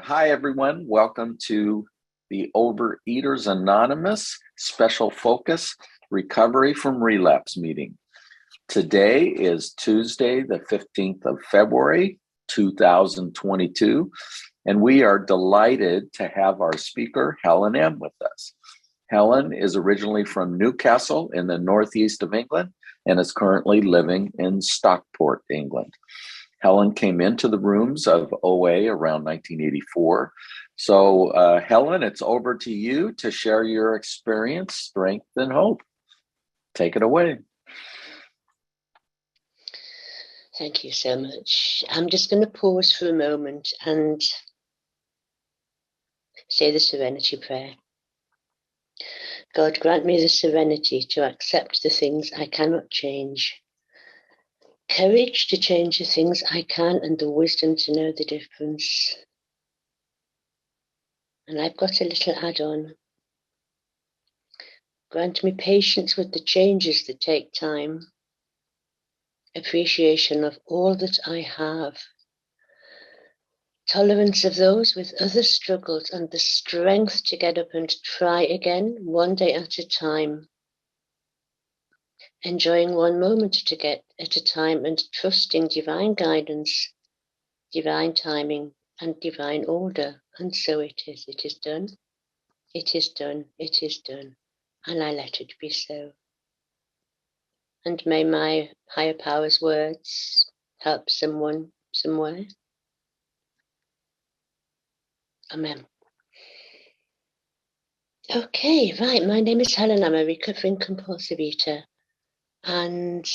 Hi, everyone. Welcome to the Overeaters Anonymous Special Focus Recovery from Relapse meeting. Today is Tuesday, the 15th of February, 2022, and we are delighted to have our speaker, Helen M, with us. Helen is originally from Newcastle in the northeast of England and is currently living in Stockport, England. Helen came into the rooms of OA around 1984. So, Helen, it's over to you to share your experience, strength, and hope. Take it away. Thank you so much. I'm just going to pause for a moment and say the serenity prayer. God, grant me the serenity to accept the things I cannot change, courage to change the things I can, and the wisdom to know the difference. And I've got a little add-on. Grant me patience with the changes that take time, appreciation of all that I have, tolerance of those with other struggles, and the strength to get up and try again, one day at a time. Enjoying one moment at a time and trusting divine guidance, divine timing, and divine order. And so it is. It is done. It is done. It is done. And I let it be so. And may my higher power's words help someone somewhere. Amen. Okay, right. My name is Helen. I'm a recovering compulsive eater. And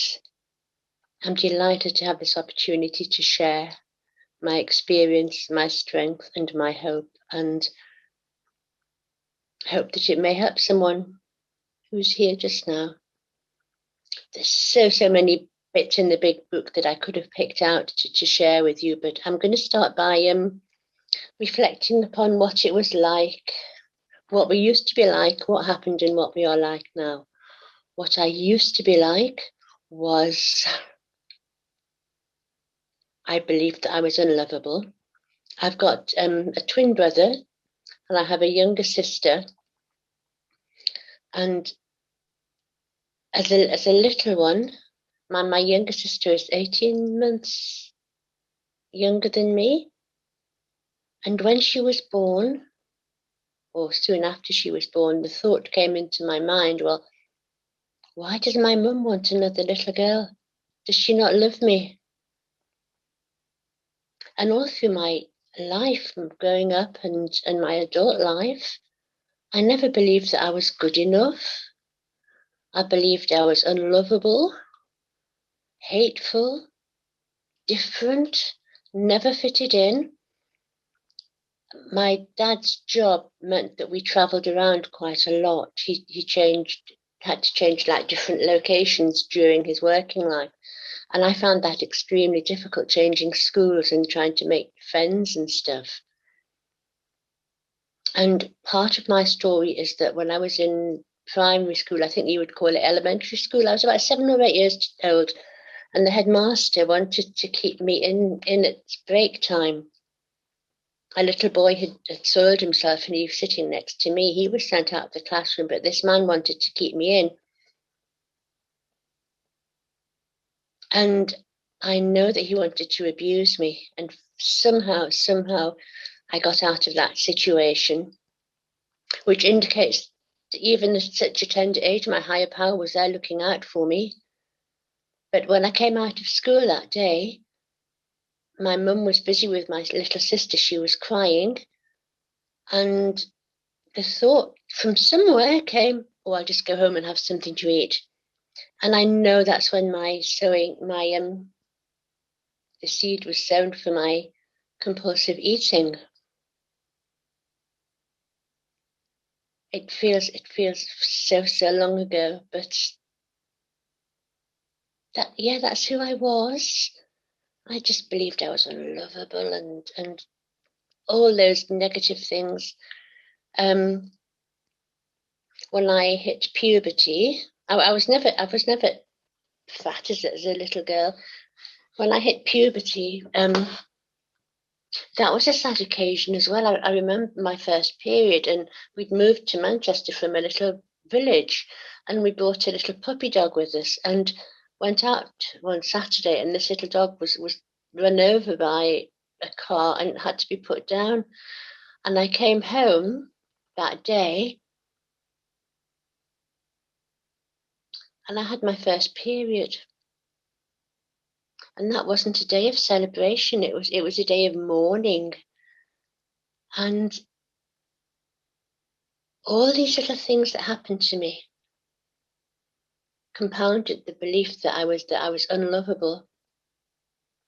I'm delighted to have this opportunity to share my experience, my strength, and my hope, and hope that it may help someone who's here just now. There's so many bits in the big book that I could have picked out to share with you, but I'm going to start by reflecting upon what it was like, what we used to be like, what happened, and what we are like now. What I used to be like was, I believed that I was unlovable. I've got a twin brother, and I have a younger sister. And as a little one, my younger sister is 18 months younger than me. And when she was born, or soon after she was born, the thought came into my mind, well, why does my mum want another little girl? Does she not love me? And all through my life, growing up and my adult life, I never believed that I was good enough. I believed I was unlovable, hateful, different, never fitted in. My dad's job meant that we traveled around quite a lot. He had to change like different locations during his working life. And I found that extremely difficult, changing schools and trying to make friends and stuff. And part of my story is that when I was in primary school, I think you would call it elementary school, I was about 7 or 8 years old, and the headmaster wanted to keep me in at break time. A little boy had soiled himself and he was sitting next to me. He was sent out of the classroom, but this man wanted to keep me in. And I know that he wanted to abuse me. And somehow, I got out of that situation, which indicates that even at such a tender age, my higher power was there looking out for me. But when I came out of school that day, my mum was busy with my little sister. She was crying. And the thought from somewhere came, oh, I'll just go home and have something to eat. And I know that's when the seed was sown for my compulsive eating. It feels so long ago, but that's who I was. I just believed I was unlovable and all those negative things. When I hit puberty, I was never fat as a little girl. When I hit puberty, That was a sad occasion as well. I remember my first period, and we'd moved to Manchester from a little village, and we brought a little puppy dog with us, and went out one Saturday, and this little dog was run over by a car and had to be put down. And I came home that day, and I had my first period. And that wasn't a day of celebration. It was a day of mourning. And all these little things that happened to me compounded the belief that I was unlovable,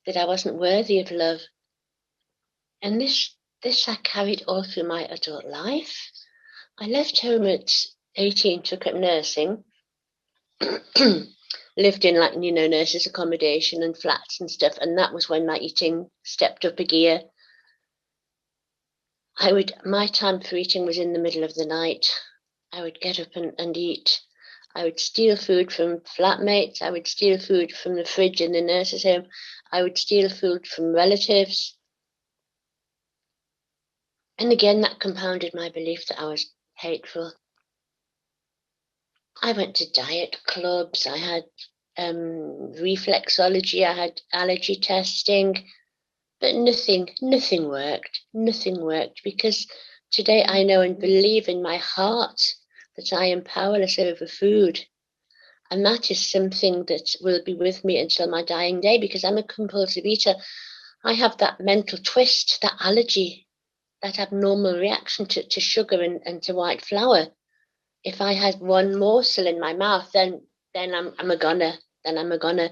that I wasn't worthy of love. And this I carried all through my adult life. I left home at 18, took up nursing, lived in nurses' accommodation and flats and stuff, and that was when my eating stepped up a gear. My time for eating was in the middle of the night. I would get up and eat. I would steal food from flatmates. I would steal food from the fridge in the nurse's home. I would steal food from relatives. And again, that compounded my belief that I was hateful. I went to diet clubs. I had reflexology. I had allergy testing. But nothing worked. Nothing worked, because today I know and believe in my heart that I am powerless over food. And that is something that will be with me until my dying day, because I'm a compulsive eater. I have that mental twist, that allergy, that abnormal reaction to sugar and to white flour. If I had one morsel in my mouth, then I'm a goner. Then I'm a goner.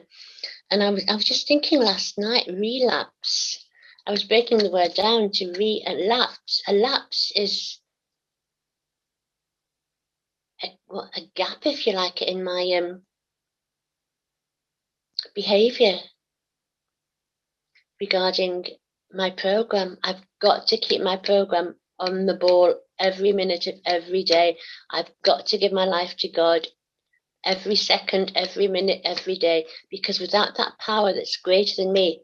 And I was just thinking last night, relapse. I was breaking the word down to relapse. A lapse is a gap, if you like, in my behaviour regarding my program. I've got to keep my program on the ball every minute of every day. I've got to give my life to God every second, every minute, every day, because without that power that's greater than me,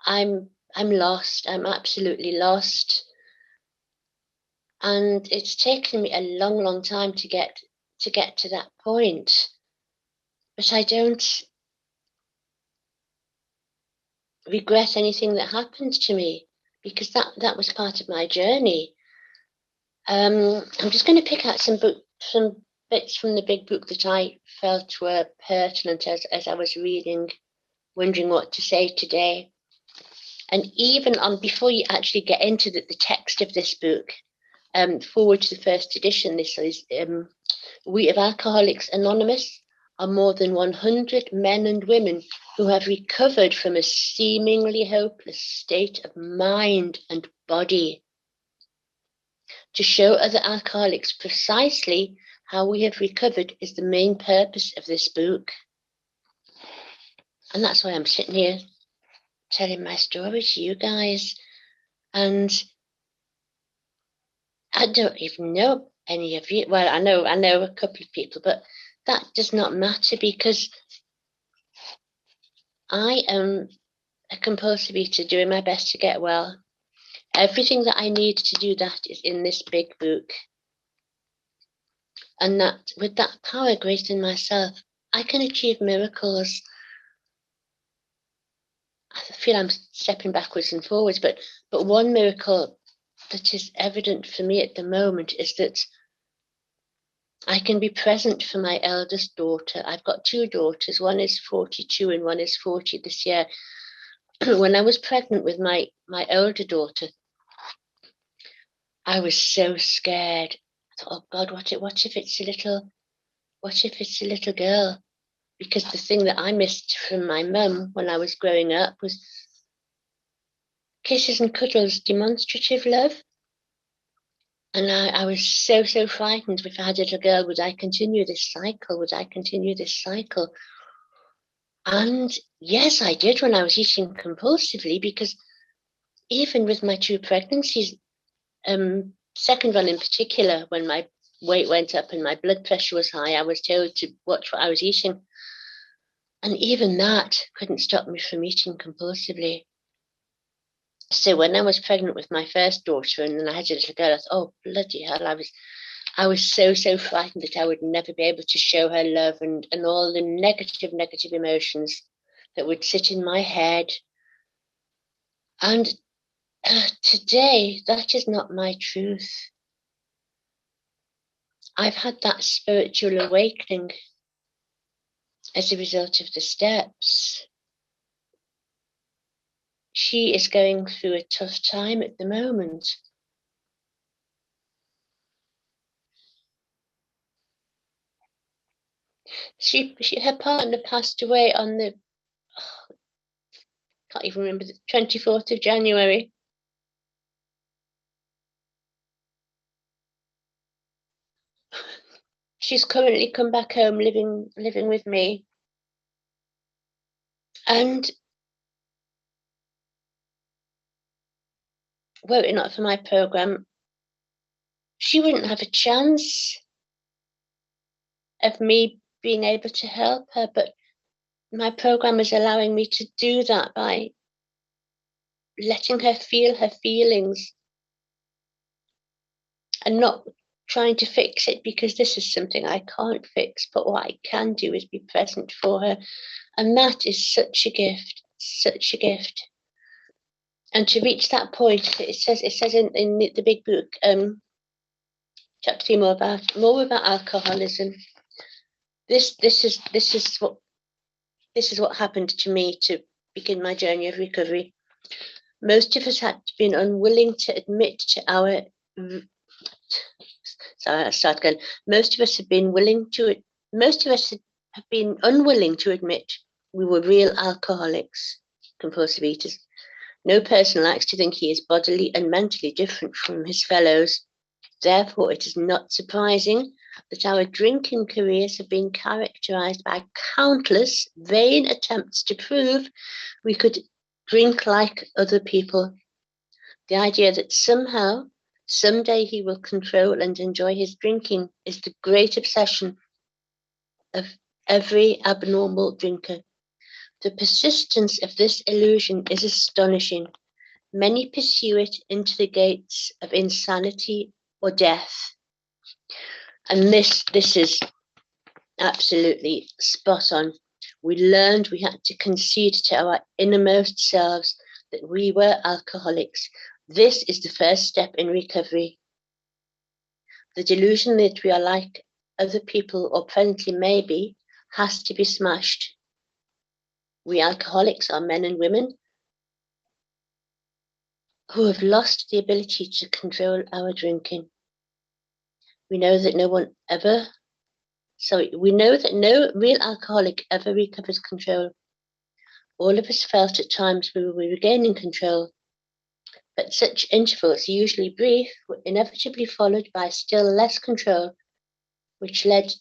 I'm lost. I'm absolutely lost. And it's taken me a long time to get to that point. But I don't regret anything that happened to me, because that was part of my journey. I'm just going to pick out some bits from the big book that I felt were pertinent as I was reading, wondering what to say today. And even before you actually get into the text of this book, forward to the first edition, this is We of Alcoholics Anonymous are more than 100 men and women who have recovered from a seemingly hopeless state of mind and body. To show other alcoholics precisely how we have recovered is the main purpose of this book. And that's why I'm sitting here telling my story to you guys. And I don't even know any of you. Well, I know a couple of people, but that does not matter, because I am a compulsive eater doing my best to get well. Everything that I need to do that is in this big book. And that with that power greater than myself, I can achieve miracles. I feel I'm stepping backwards and forwards, but one miracle that is evident for me at the moment is that I can be present for my eldest daughter. I've got two daughters. One is 42 and one is 40 this year. When I was pregnant with my older daughter, I was so scared. I thought, oh God, what if it's a little girl? Because the thing that I missed from my mum when I was growing up was kisses and cuddles, demonstrative love. And I was so frightened. If I had a little girl, would I continue this cycle? And yes, I did when I was eating compulsively, because even with my two pregnancies, second one in particular, when my weight went up and my blood pressure was high, I was told to watch what I was eating. And even that couldn't stop me from eating compulsively. So when I was pregnant with my first daughter, and then I had a little girl, I thought, oh bloody hell, I was so frightened that I would never be able to show her love, and all the negative emotions that would sit in my head. And today, that is not my truth. I've had that spiritual awakening as a result of the steps. She is going through a tough time at the moment. Her partner passed away on the, can't even remember, the 24th of January. She's currently come back home living with me. And were it not for my program, she wouldn't have a chance of me being able to help her. But my program is allowing me to do that by letting her feel her feelings and not trying to fix it, because this is something I can't fix. But what I can do is be present for her. And that is such a gift, such a gift. And to reach that point, it says in the big book, chapter 3, more about alcoholism. This is what happened to me to begin my journey of recovery. Most of us had been unwilling to admit to our. Sorry, I start again. Most of us have been unwilling to admit we were real alcoholics, compulsive eaters. No person likes to think he is bodily and mentally different from his fellows. Therefore, it is not surprising that our drinking careers have been characterized by countless vain attempts to prove we could drink like other people. The idea that somehow, someday he will control and enjoy his drinking is the great obsession of every abnormal drinker. The persistence of this illusion is astonishing. Many pursue it into the gates of insanity or death. And this is absolutely spot on. We learned we had to concede to our innermost selves that we were alcoholics. This is the first step in recovery. The delusion that we are like other people, or presently may be, has to be smashed. We alcoholics are men and women who have lost the ability to control our drinking. We know that no real alcoholic ever recovers control. All of us felt at times we were regaining control, but such intervals, usually brief, were inevitably followed by still less control, which led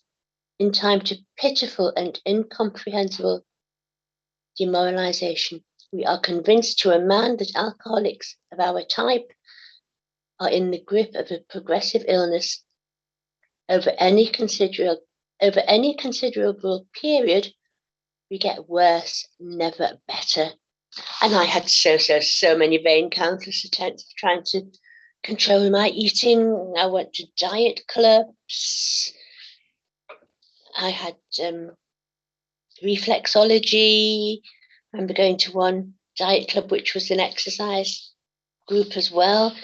in time to pitiful and incomprehensible demoralization. We are convinced to a man that alcoholics of our type are in the grip of a progressive illness. Over any considerable period, we get worse, never better. And I had so many vain, countless attempts of trying to control my eating. I went to diet clubs. I had reflexology. I remember going to one diet club, which was an exercise group as well.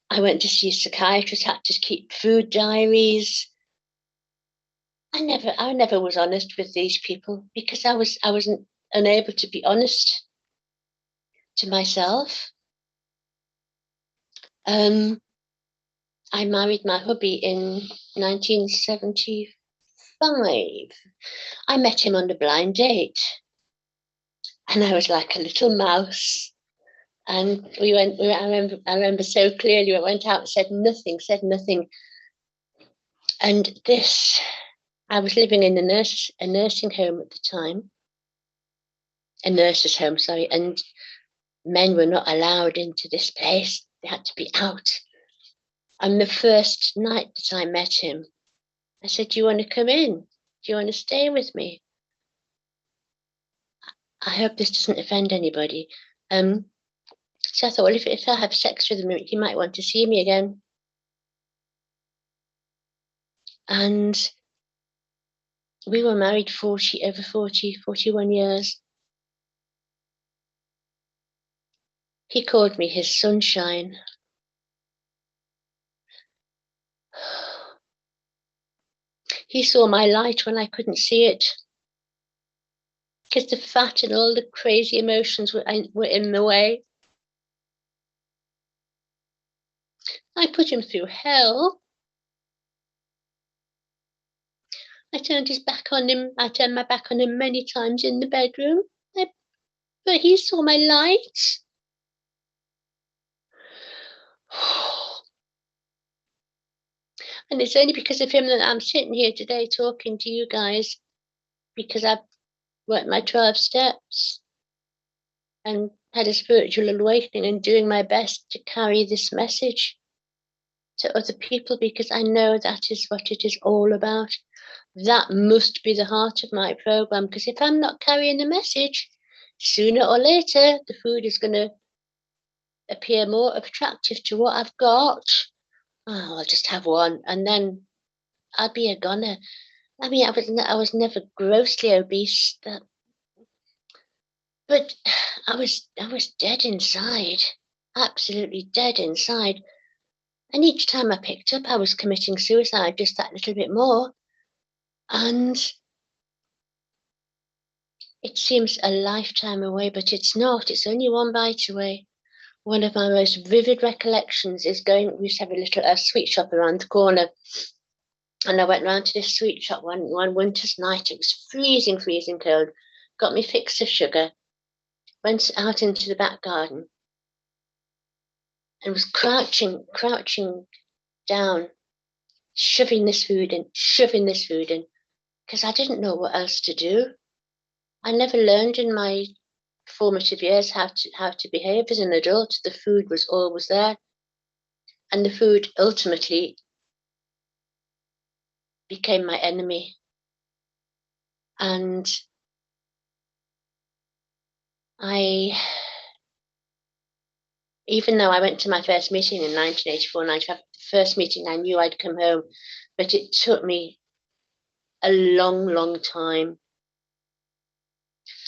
I went to see a psychiatrist, had to keep food diaries. I never was honest with these people because I wasn't unable to be honest to myself. I married my hubby in 1975. I met him on a blind date, and I was like a little mouse. And I remember so clearly. We went out, said nothing. And I was living in a nursing home at the time, a nurse's home, sorry, and men were not allowed into this place. They had to be out. And the first night that I met him, I said, "Do you want to come in? Do you want to stay with me?" I hope this doesn't offend anybody. So I thought, well, if I have sex with him, he might want to see me again. And we were married 41 years. He called me his sunshine. He saw my light when I couldn't see it, because the fat and all the crazy emotions were in the way. I put him through hell. I turned his back on him. I turned my back on him many times in the bedroom. But he saw my light. And it's only because of him that I'm sitting here today talking to you guys, because I've worked my 12 steps and had a spiritual awakening and doing my best to carry this message to other people, because I know that is what it is all about. That must be the heart of my program, because if I'm not carrying the message, sooner or later, the food is going to appear more attractive to what I've got. Oh, I'll just have one, and then I'll be a goner. I mean, I was never grossly obese, but I was dead inside, absolutely dead inside. And each time I picked up, I was committing suicide just that little bit more. And it seems a lifetime away, but it's not. It's only one bite away. One of my most vivid recollections is we used to have a sweet shop around the corner. And I went round to this sweet shop one winter's night. It was freezing, freezing cold. Got me fix of sugar. Went out into the back garden and was crouching down, shoving this food in, because I didn't know what else to do. I never learned in my formative years how to behave as an adult. The food was always there, and the food ultimately became my enemy. And even though I went to my first meeting in 1984, 95, the first meeting I knew I'd come home, but it took me a long, long time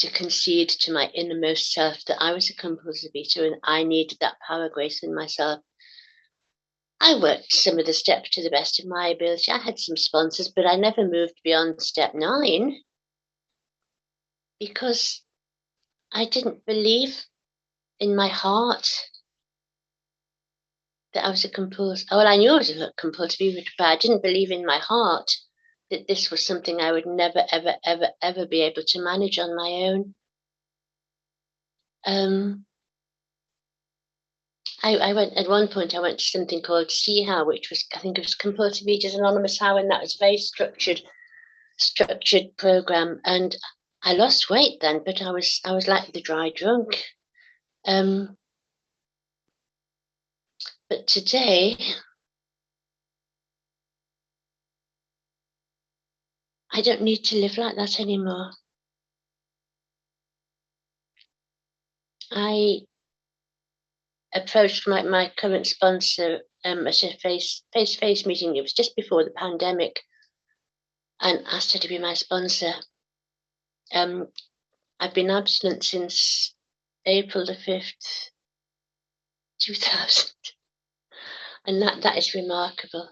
to concede to my innermost self that I was a compulsive eater and I needed that power grace in myself. I worked some of the steps to the best of my ability. I had some sponsors, but I never moved beyond step 9 because I didn't believe in my heart that I was a compulsive. Well, I knew I was a compulsive eater, but I didn't believe in my heart that this was something I would never, ever, ever, ever be able to manage on my own. I went at one point. I went to something called See How, which was, I think it was Compulsive Eaters Anonymous How, and that was a very structured program. And I lost weight then, but I was like the dry drunk. But today, I don't need to live like that anymore. I approached my current sponsor at a face-to-face meeting. It was just before the pandemic, and asked her to be my sponsor. I've been abstinent since April the 5th, 2000, and that is remarkable.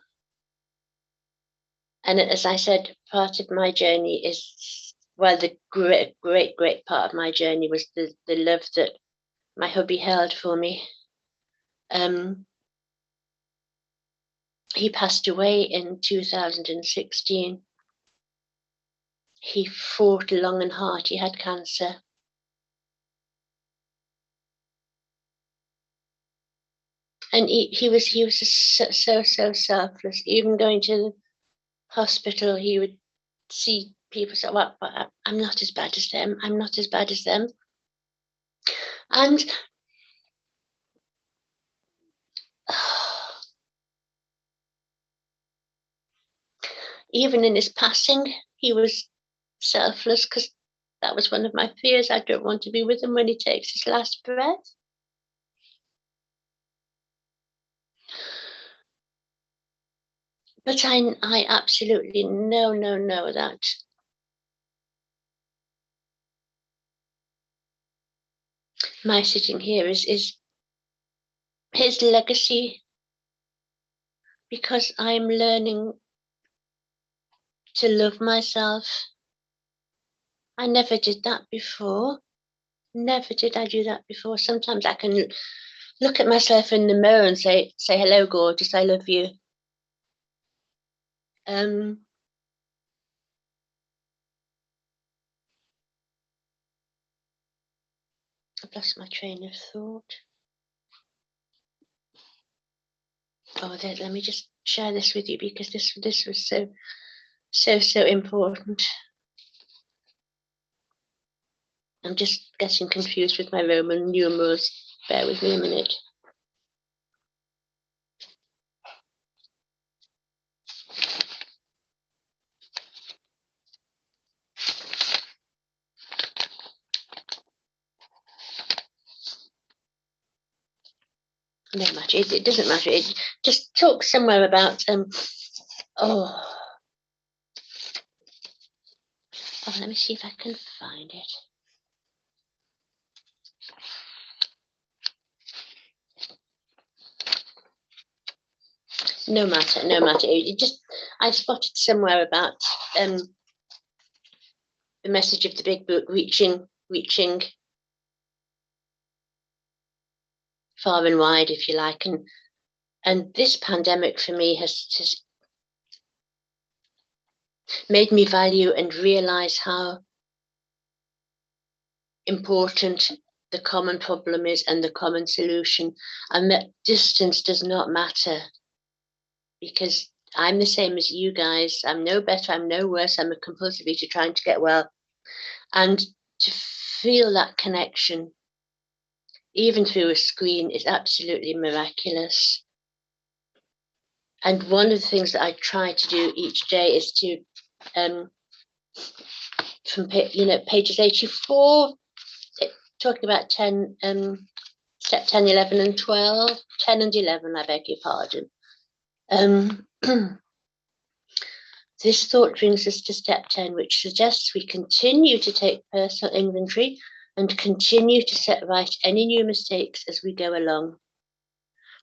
And as I said, part of my journey is, well, the great part of my journey was the love that my hubby held for me. He passed away in 2016. He fought long and hard. He had cancer. And he was just so selfless. Even going to the hospital, he would see people say, well, I'm not as bad as them. I'm not as bad as them. And even in his passing, he was selfless, because that was one of my fears. I don't want to be with him when he takes his last breath. But I absolutely know that my sitting here is his legacy, because I'm learning to love myself. I never did that before. Never did I do that before. Sometimes I can look at myself in the mirror and say, hello, gorgeous, I love you. I've lost my train of thought. Oh, let me just share this with you, because this was so important. I'm just getting confused with my Roman numerals. Bear with me a minute. No matter. It doesn't matter. It just talks somewhere about let me see if I can find it. No matter. It just, I spotted somewhere about the message of the big book reaching far and wide, if you like, and this pandemic for me has made me value and realize how important the common problem is and the common solution, and that distance does not matter, because I'm the same as you guys. I'm no better, I'm no worse. I'm a compulsive eater trying to get well, and to feel that connection even through a screen is absolutely miraculous. And one of the things that I try to do each day is to from pages 84, talking about 10 step 10, 11 and 12, 10 and 11, I beg your pardon. This thought brings us to step 10, which suggests we continue to take personal inventory and continue to set right any new mistakes as we go along.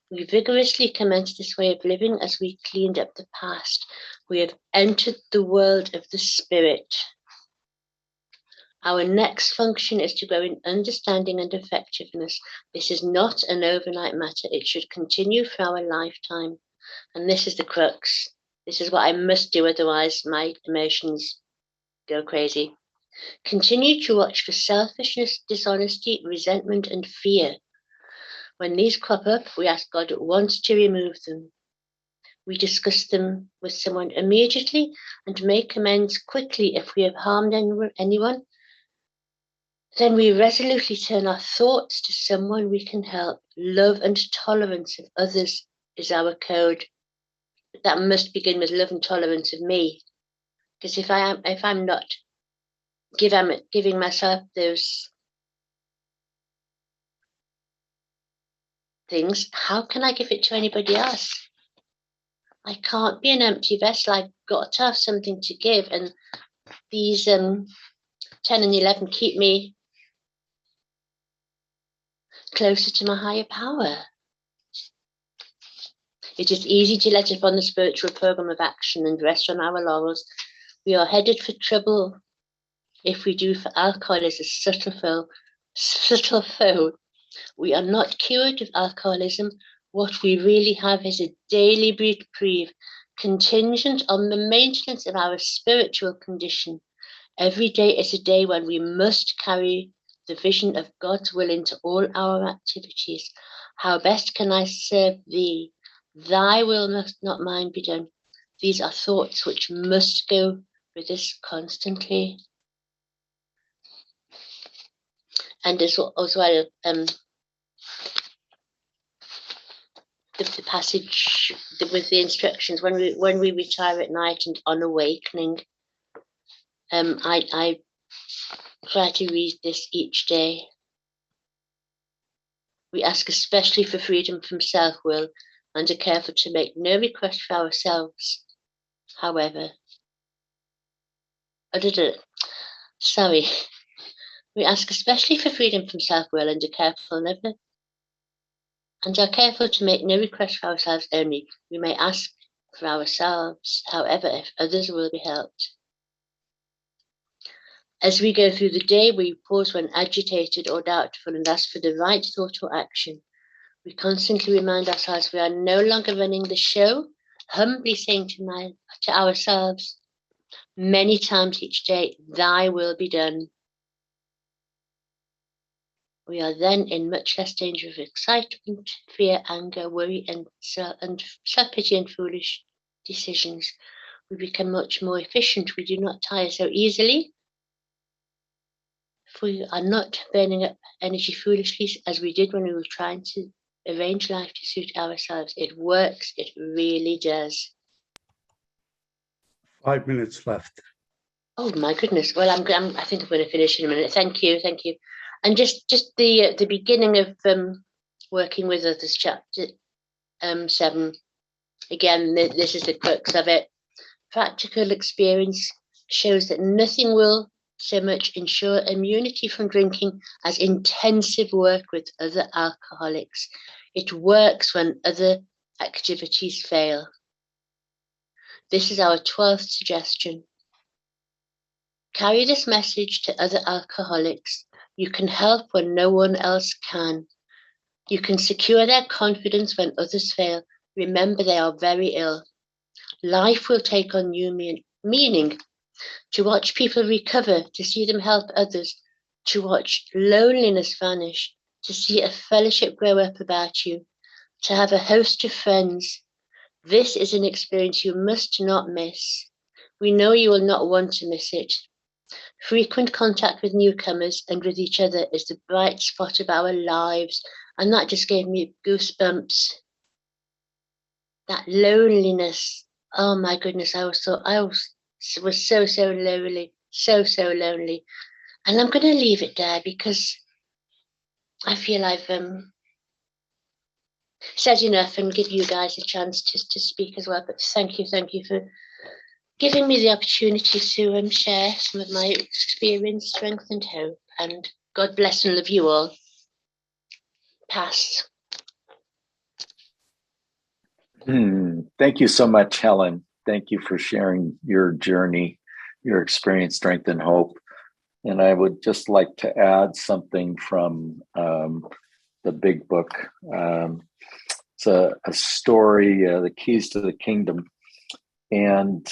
We vigorously commenced this way of living as we cleaned up the past. We have entered the world of the spirit. Our next function is to grow in understanding and effectiveness. This is not an overnight matter. It should continue for our lifetime. And this is the crux. This is what I must do, otherwise my emotions go crazy. Continue to watch for selfishness, dishonesty, resentment, and fear. When these crop up, we ask God at once to remove them. We discuss them with someone immediately and make amends quickly if we have harmed anyone. Then we resolutely turn our thoughts to someone we can help. Love and tolerance of others is our code. But that must begin with love and tolerance of me. Because if I'm not giving myself those things, how can I give it to anybody else? I can't be an empty vessel. I've got to have something to give. And these 10 and 11 keep me closer to my higher power. It is easy to let up on the spiritual program of action and rest on our laurels. We are headed for trouble if we do, for alcohol is a subtle foe. We are not cured of alcoholism. What we really have is a daily reprieve, contingent on the maintenance of our spiritual condition. Every day is a day when we must carry the vision of God's will into all our activities. How best can I serve thee? Thy will must not mine be done. These are thoughts which must go with us constantly. And as well, the passage with the instructions when we retire at night and on awakening. I try to read this each day. We ask especially for freedom from self-will and are careful to make no request for ourselves. However, sorry, we ask especially for freedom from self-will and are careful to make no request for ourselves only. We may ask for ourselves, however, if others will be helped. As we go through the day, we pause when agitated or doubtful and ask for the right thought or action. We constantly remind ourselves we are no longer running the show, humbly saying to ourselves many times each day, "Thy will be done." We are then in much less danger of excitement, fear, anger, worry, and self-pity and foolish decisions. We become much more efficient. We do not tire so easily. If we are not burning up energy foolishly as we did when we were trying to arrange life to suit ourselves, it works. It really does. 5 minutes left. Oh my goodness! Well, I think I'm going to finish in a minute. Thank you. And just the beginning of working with others, chapter 7. Again, this is the crux of it. Practical experience shows that nothing will so much ensure immunity from drinking as intensive work with other alcoholics. It works when other activities fail. This is our 12th suggestion. Carry this message to other alcoholics. You can help when no one else can. You can secure their confidence when others fail. Remember, they are very ill. Life will take on new meaning. To watch people recover, to see them help others, to watch loneliness vanish, to see a fellowship grow up about you, to have a host of friends. This is an experience you must not miss. We know you will not want to miss it. Frequent contact with newcomers and with each other is the bright spot of our lives, and that just gave me goosebumps. That loneliness, oh my goodness, I was so lonely, so lonely. And I'm going to leave it there because I feel I've said enough and give you guys a chance to speak as well. But thank you for giving me the opportunity to share some of my experience, strength and hope. And God bless and love you all. Pass. Thank you so much, Helen. Thank you for sharing your journey, your experience, strength, and hope. And I would just like to add something from the big book. It's a story, The Keys to the Kingdom. And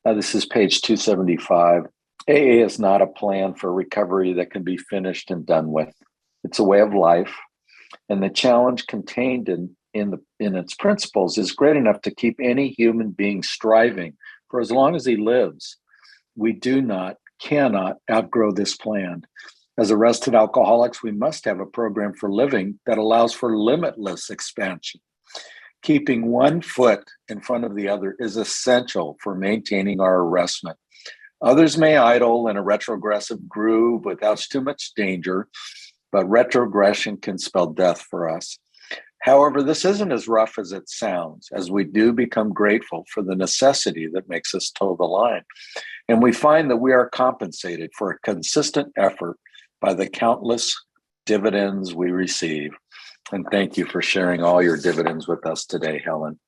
this is page 275. AA is not a plan for recovery that can be finished and done with. It's a way of life. And the challenge contained in its principles is great enough to keep any human being striving for as long as he lives. We cannot outgrow this plan. As arrested alcoholics, we must have a program for living that allows for limitless expansion. Keeping one foot in front of the other is essential for maintaining our arrestment. Others may idle in a retrogressive groove without too much danger, but retrogression can spell death for us. However, this isn't as rough as it sounds, as we do become grateful for the necessity that makes us toe the line. And we find that we are compensated for a consistent effort by the countless dividends we receive. And thank you for sharing all your dividends with us today, Helen.